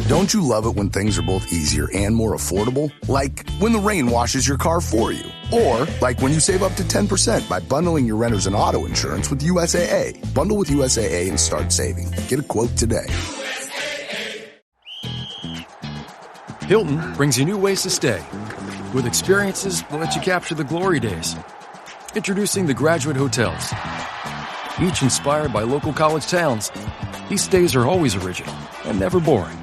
Don't you love it when things are both easier and more affordable? Like when the rain washes your car for you. Or like when you save up to 10% by bundling your renters and auto insurance with USAA. Bundle with USAA and start saving. Get a quote today. Hilton brings you new ways to stay, with experiences that let you capture the glory days. Introducing the Graduate Hotels. Each inspired by local college towns, these stays are always original and never boring.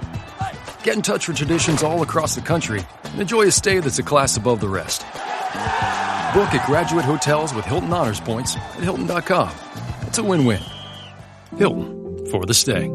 Get in touch with traditions all across the country and enjoy a stay that's a class above the rest. Book at Graduate Hotels with Hilton Honors Points at Hilton.com. It's a win-win. Hilton, for the stay.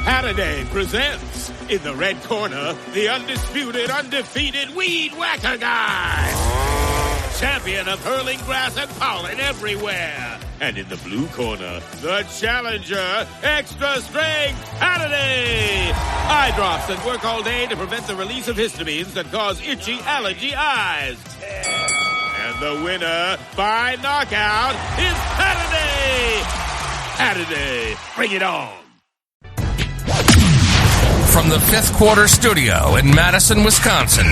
Halliday presents, in the red corner, the undisputed, undefeated Weed Whacker Guy. Champion of hurling grass and pollen everywhere. And in the blue corner, the challenger, extra strength Halliday. Eye drops that work all day to prevent the release of histamines that cause itchy allergy eyes. And the winner by knockout is Halliday. Halliday, bring it on. From the Fifth Quarter Studio in Madison, Wisconsin,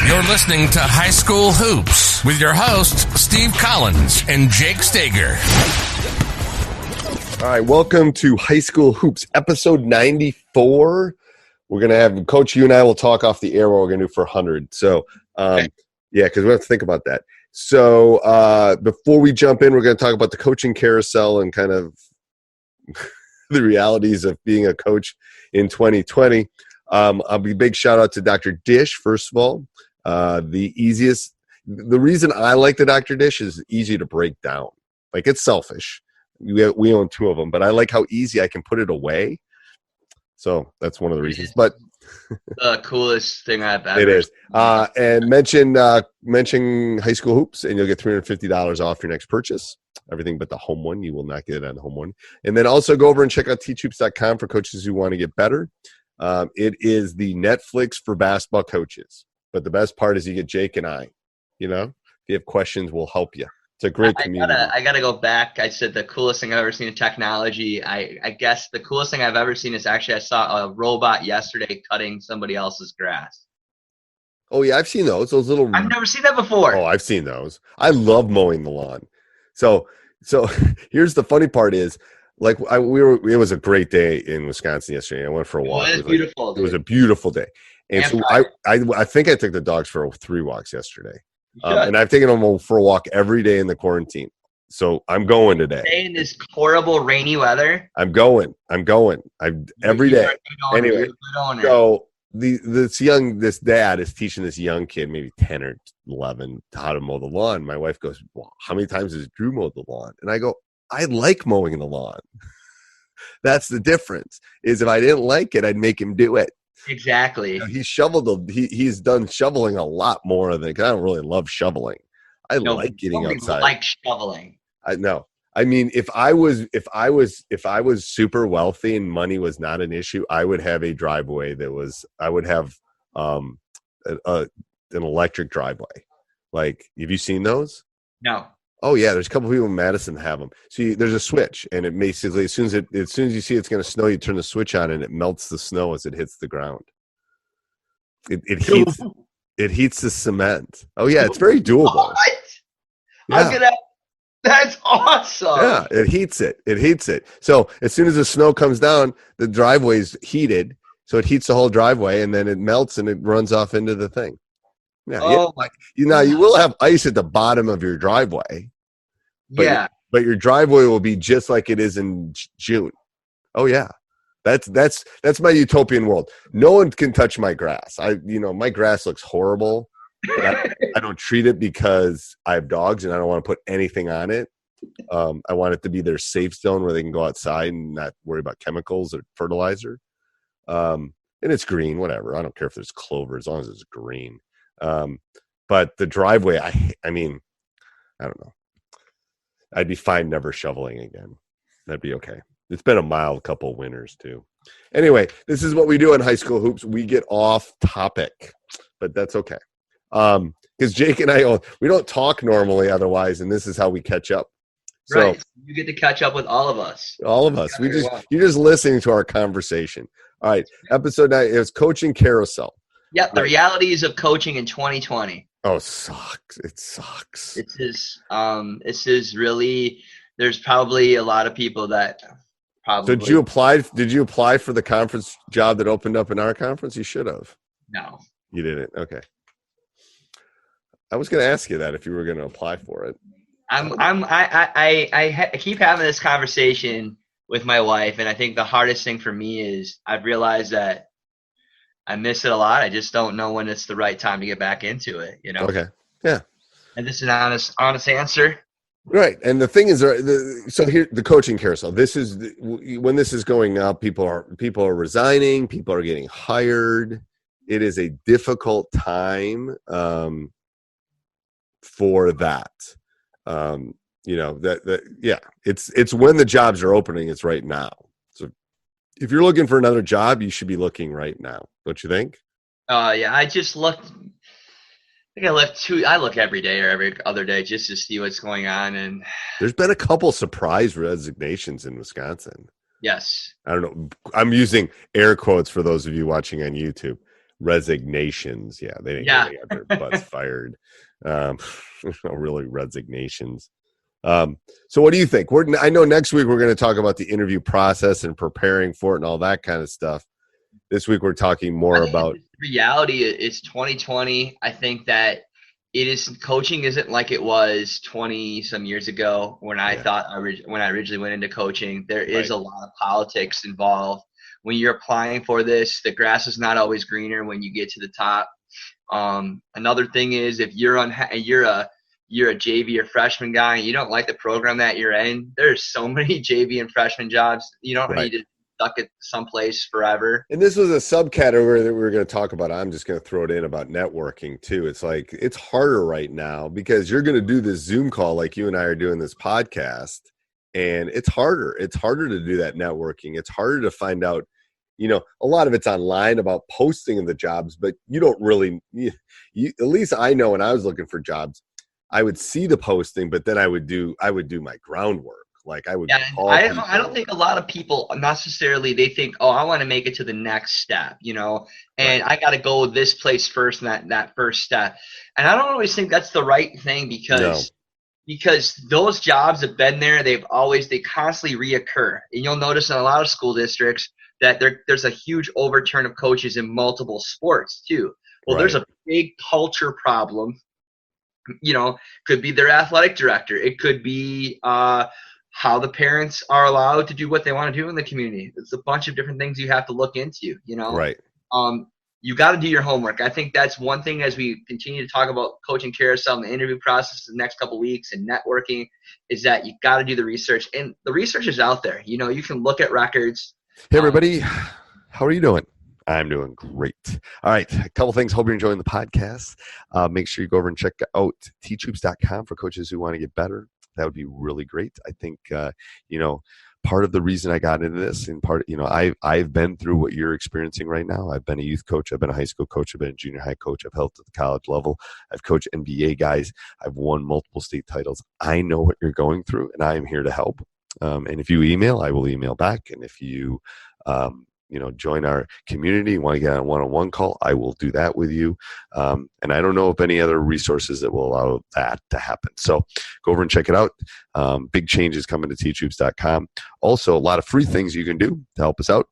you're listening to High School Hoops with your hosts, Steve Collins and Jake Steger. All right, welcome to High School Hoops, episode 94. We're going to have, Coach, you and I will talk off the air what we're going to do for 100. So, yeah, because we have to think about that. So, before we jump in, we're going to talk about the coaching carousel and kind of the realities of being a coach in 2020. I'll be big shout out to Dr. Dish, first of all. The reason I like the Dr. Dish is easy to break down. Like, it's selfish. We own two of them, but I like how easy I can put it away. So that's one of the reasons. But the coolest thing I've ever. It is. And mention High School Hoops, and you'll get $350 off your next purchase. Everything but the home one. You will not get it on the home one. And then also go over and check out teachhoops.com for coaches who want to get better. It is the Netflix for basketball coaches. But the best part is you get Jake and I. You know, if you have questions, we'll help you. It's a great community. I gotta go back. I said the coolest thing I've ever seen in technology. I guess the coolest thing I've ever seen is actually I saw a robot yesterday cutting somebody else's grass. Oh yeah, I've seen those. Those little. I've never seen that before. Oh, I've seen those. I love mowing the lawn. So here's the funny part is, like, it was a great day in Wisconsin yesterday. I went for a walk. It was beautiful. It was a beautiful day. And so I think I took the dogs for 3 walks yesterday. And I've taken them for a walk every day in the quarantine. So I'm going today. In this horrible rainy weather. I'm going. Every day. Anyway, so this dad is teaching this young kid, maybe 10 or 11, how to mow the lawn. My wife goes, well, how many times has Drew mowed the lawn? And I go, I like mowing the lawn. That's the difference, is if I didn't like it, I'd make him do it. Exactly. He's done shoveling a lot more than, because I don't really love shoveling. I like getting outside. Like shoveling. I know. I mean, if I was super wealthy and money was not an issue, I would have a driveway I would have an electric driveway. Like, have you seen those? No. Oh yeah, there's a couple people in Madison that have them. See, there's a switch, and it basically, as soon as you see it's going to snow, you turn the switch on, and it melts the snow as it hits the ground. It heats the cement. Oh yeah, it's very doable. What? Yeah. That's awesome. Yeah, it heats it. So as soon as the snow comes down, the driveway's heated, so it heats the whole driveway, and then it melts and it runs off into the thing. Yeah, you will have ice at the bottom of your driveway. But your driveway will be just like it is in June. Oh yeah, that's my utopian world. No one can touch my grass. My grass looks horrible. But I don't treat it because I have dogs and I don't want to put anything on it. I want it to be their safe zone where they can go outside and not worry about chemicals or fertilizer. And it's green, whatever. I don't care if there's clover as long as it's green. But the driveway, I mean, I don't know. I'd be fine never shoveling again. That'd be okay. It's been a mild couple winters too. Anyway, this is what we do in High School Hoops. We get off topic, but that's okay. Because Jake and I, we don't talk normally otherwise, and this is how we catch up. So right. You get to catch up with all of us. All of us. You're just listening to our conversation. All right. Episode 9 is Coaching Carousel. Yep. The realities of coaching in 2020. Oh, it sucks. It sucks. This is really, there's probably a lot of people that probably. So did you apply for the conference job that opened up in our conference? You should have. No. You didn't. Okay. I was going to ask you that if you were going to apply for it. I keep having this conversation with my wife, and I think the hardest thing for me is I've realized that I miss it a lot. I just don't know when it's the right time to get back into it, you know? Okay. Yeah. And this is an honest answer. Right. And the thing is, so here, the coaching carousel, when this is going up, people are resigning, people are getting hired. It is a difficult time for that. It's when the jobs are opening, it's right now. So if you're looking for another job, you should be looking right now. Don't you think? Yeah, I just looked. I look every day or every other day just to see what's going on. And there's been a couple surprise resignations in Wisconsin. Yes. I don't know. I'm using air quotes for those of you watching on YouTube. Resignations. Yeah, they didn't get their butts fired. Really resignations. So what do you think? I know next week we're going to talk about the interview process and preparing for it and all that kind of stuff. This week we're talking more about reality. Is 2020. I think that coaching isn't like it was 20 some years ago when I originally went into coaching. There is a lot of politics involved. When you're applying for this, the grass is not always greener when you get to the top. Another thing is if you're a JV or freshman guy and you don't like the program that you're in, there's so many JV and freshman jobs. You don't need to stuck at someplace forever. And this was a subcategory that we were going to talk about. I'm just going to throw it in about networking too. It's like, it's harder right now because you're going to do this Zoom call like you and I are doing this podcast, and it's harder. It's harder to do that networking. It's harder to find out, a lot of it's online about posting the jobs, but you don't really, at least I know when I was looking for jobs, I would see the posting, but then I would do my groundwork. Like I would call people. I don't think a lot of people necessarily, they think, oh, I want to make it to the next step, and I got to go this place first in that first step. And I don't always think that's the right thing because those jobs have been there. They constantly reoccur. And you'll notice in a lot of school districts that there's a huge overturn of coaches in multiple sports too. Well, there's a big culture problem. Could be their athletic director. It could be how the parents are allowed to do what they want to do in the community. It's a bunch of different things you have to look into, Right. You got to do your homework. I think that's one thing as we continue to talk about coaching carousel and the interview process the next couple of weeks and networking is that you got to do the research. And the research is out there. You can look at records. Hey, everybody. How are you doing? I'm doing great. All right. A couple things. Hope you're enjoying the podcast. Make sure you go over and check out teachhoops.com for coaches who want to get better. That would be really great. I think, part of the reason I got into this, in part, I've been through what you're experiencing right now. I've been a youth coach. I've been a high school coach. I've been a junior high coach. I've helped at the college level. I've coached NBA guys. I've won multiple state titles. I know what you're going through, and I am here to help. And if you email, I will email back. And if you, join our community, want to get on a one-on-one call, I will do that with you. And I don't know of any other resources that will allow that to happen. So go over and check it out. Big changes coming to teachhoops.com. Also, a lot of free things you can do to help us out.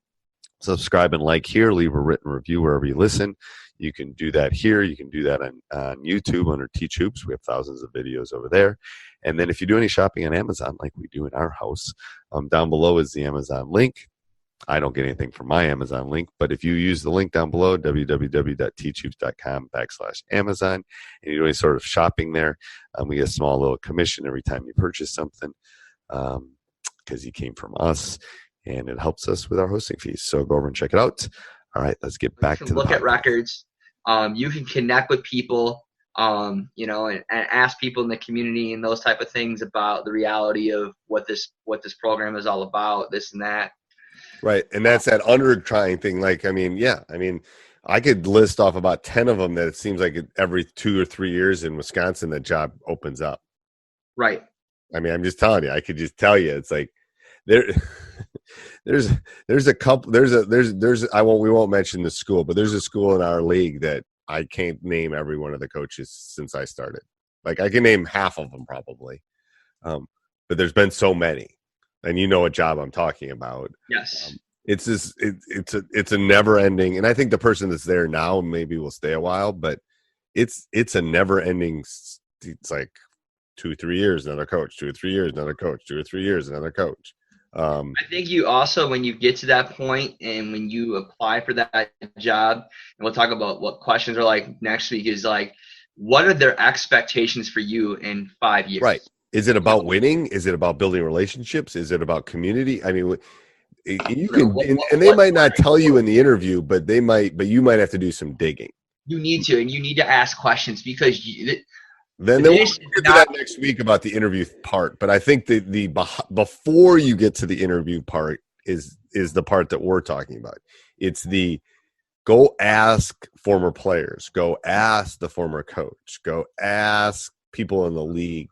Subscribe and like here. Leave a written review wherever you listen. You can do that here. You can do that on YouTube under Teach Hoops. We have thousands of videos over there. And then if you do any shopping on Amazon, like we do in our house, down below is the Amazon link. I don't get anything from my Amazon link, but if you use the link down below, www.teachhoops.com/Amazon, and you do any sort of shopping there, we get a small little commission every time you purchase something because you came from us, and it helps us with our hosting fees. So go over and check it out. All right, let's get back to the look at records. You can connect with people, and ask people in the community and those type of things about the reality of what this program is all about, this and that. Right. And that's that under trying thing. I could list off about 10 of them that it seems like every 2 or 3 years in Wisconsin, the job opens up. Right. I mean, I'm just telling you. I could just tell you. It's like there, there's a couple. We won't mention the school, but there's a school in our league that I can't name every one of the coaches since I started. Like I can name half of them probably, but there's been so many, and you know what job I'm talking about. Yes. It's a never ending, and I think the person that's there now maybe will stay a while, but it's a never ending. It's like 2-3 years another coach, 2-3 years another coach, 2-3 years another coach. I think you also, when you get to that point and when you apply for that job, and we'll talk about what questions are like next week, is like, what are their expectations for you in 5 years? Right. Is it about winning? Is it about building relationships? Is it about community? I mean, you can, and they might not tell you in the interview, but you might have to do some digging. You need to, and you need to ask questions because then we'll get to that next week about the interview part. But I think the before you get to the interview part is the part that we're talking about. It's the go ask former players, go ask the former coach, go ask people in the league.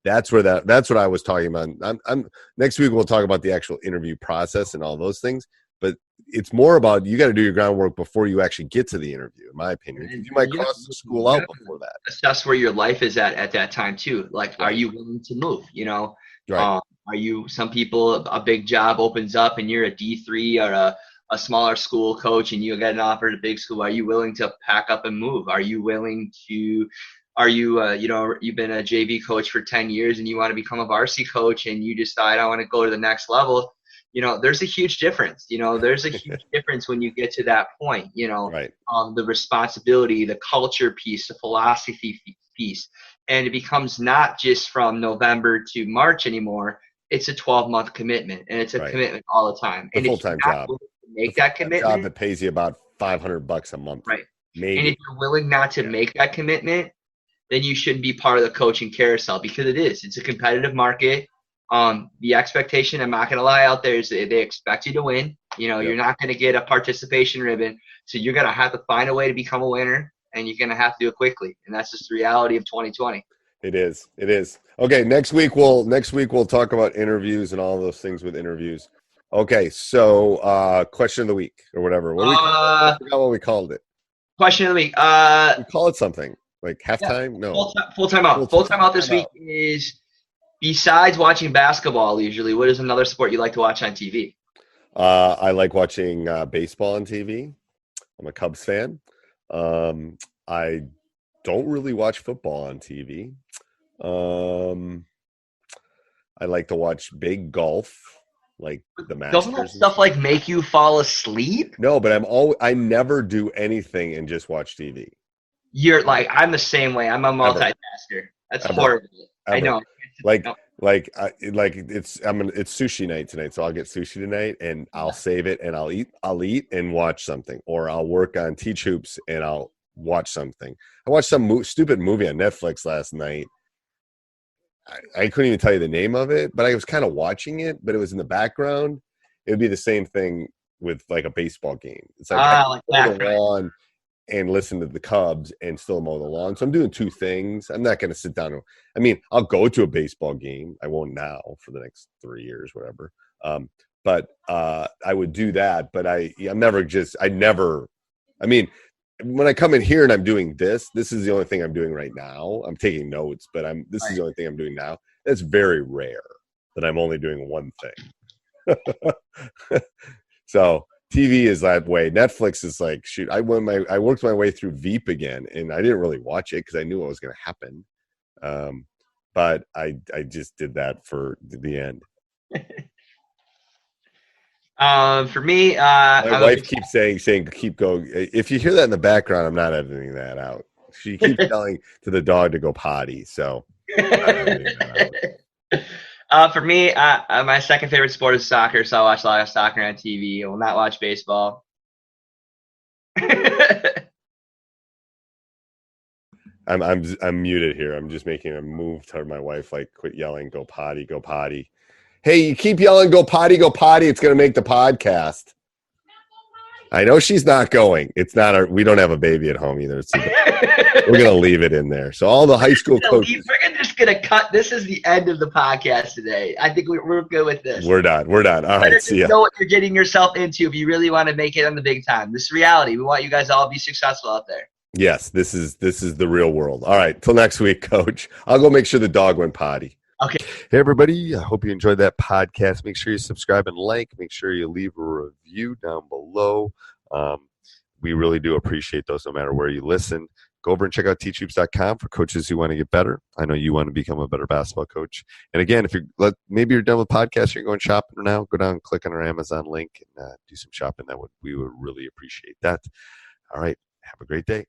That's what I was talking about. I'm next week we'll talk about the actual interview process and all those things. But it's more about you got to do your groundwork before you actually get to the interview, in my opinion. You might cross the school out before that. Assess where your life is at that time too. Like, are you willing to move? You know, right. Are you? Some people, a big job opens up and you're a D3 or a smaller school coach, and you get an offer at a big school. Are you willing to pack up and move? Are you willing to? Are you, you've been a JV coach for 10 years and you want to become a varsity coach and you decide I want to go to the next level? You know, there's a huge difference. You know, there's a huge difference when you get to that point, you know, right. The responsibility, the culture piece, the philosophy piece. And it becomes not just from November to March anymore. It's a 12-month commitment, and it's a commitment all the time. A full-time job. Make that commitment. Job that pays you about $500 a month. Right. Maybe. And if you're willing not to make that commitment, then you shouldn't be part of the coaching carousel, because it's a competitive market. The expectation, I'm not going to lie out there, is they expect you to win. You know, You're not going to get a participation ribbon. So you're going to have to find a way to become a winner, and you're going to have to do it quickly. And that's just the reality of 2020. It is. Okay. Next week we'll talk about interviews and all those things with interviews. Okay. So, question of the week or whatever. I forgot what we called it. Question of the week. We call it something like halftime. No. Full time out. Full time out this week is, besides watching basketball, usually, what is another sport you like to watch on TV? I like watching baseball on TV. I'm a Cubs fan. I don't really watch football on TV. I like to watch big golf, like the Masters. Doesn't that stuff like make you fall asleep? No, but I never do anything and just watch TV. You're like, I'm the same way. I'm a multitasker. That's horrible. I know. It's sushi night tonight, so I'll get sushi tonight and I'll save it and I'll eat and watch something, or I'll work on Teach Hoops and I'll watch something. I watched some stupid movie on Netflix last night. I couldn't even tell you the name of it, but I was kind of watching it, but it was in the background. It would be the same thing with like a baseball game. It's like I mow the lawn and listen to the Cubs and still mow the lawn. So I'm doing two things. I'm not going to sit down. I mean, I'll go to a baseball game. I won't now for the next 3 years, whatever. But I would do that. But I mean, when I come in here and I'm doing this is the only thing I'm doing right now. I'm taking notes, but this is the only thing I'm doing now. That's very rare that I'm only doing one thing. So TV is that way. Netflix is like, shoot, I worked my way through Veep again, and I didn't really watch it because I knew what was going to happen. But I just did that for the end. For me, my wife keeps saying, keep going. If you hear that in the background, I'm not editing that out. She keeps telling to the dog to go potty. So I'm not editing that out. For me, my second favorite sport is soccer, so I watch a lot of soccer on TV. I will not watch baseball. I'm muted here. I'm just making a move toward my wife, like, quit yelling, go potty, go potty. Hey, you keep yelling, go potty, go potty. It's going to make the podcast. I know she's not going. It's not we don't have a baby at home either. We're going to leave it in there. So all the high school coaches. We're just going to cut. This is the end of the podcast today. I think we're good with this. We're done. All right. See ya. Know what you're getting yourself into if you really want to make it on the big time. This is reality. We want you guys to all be successful out there. Yes, this is the real world. All right. Till next week, Coach. I'll go make sure the dog went potty. Okay. Hey, everybody. I hope you enjoyed that podcast. Make sure you subscribe and like. Make sure you leave a review down below. We really do appreciate those no matter where you listen. Go over and check out teachhoops.com for coaches who want to get better. I know you want to become a better basketball coach. And again, if maybe you're done with podcasts, you're going shopping now, go down and click on our Amazon link and do some shopping. We would really appreciate that. All right. Have a great day.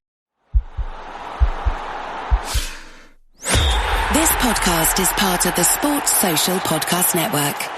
This podcast is part of the Sports Social Podcast Network.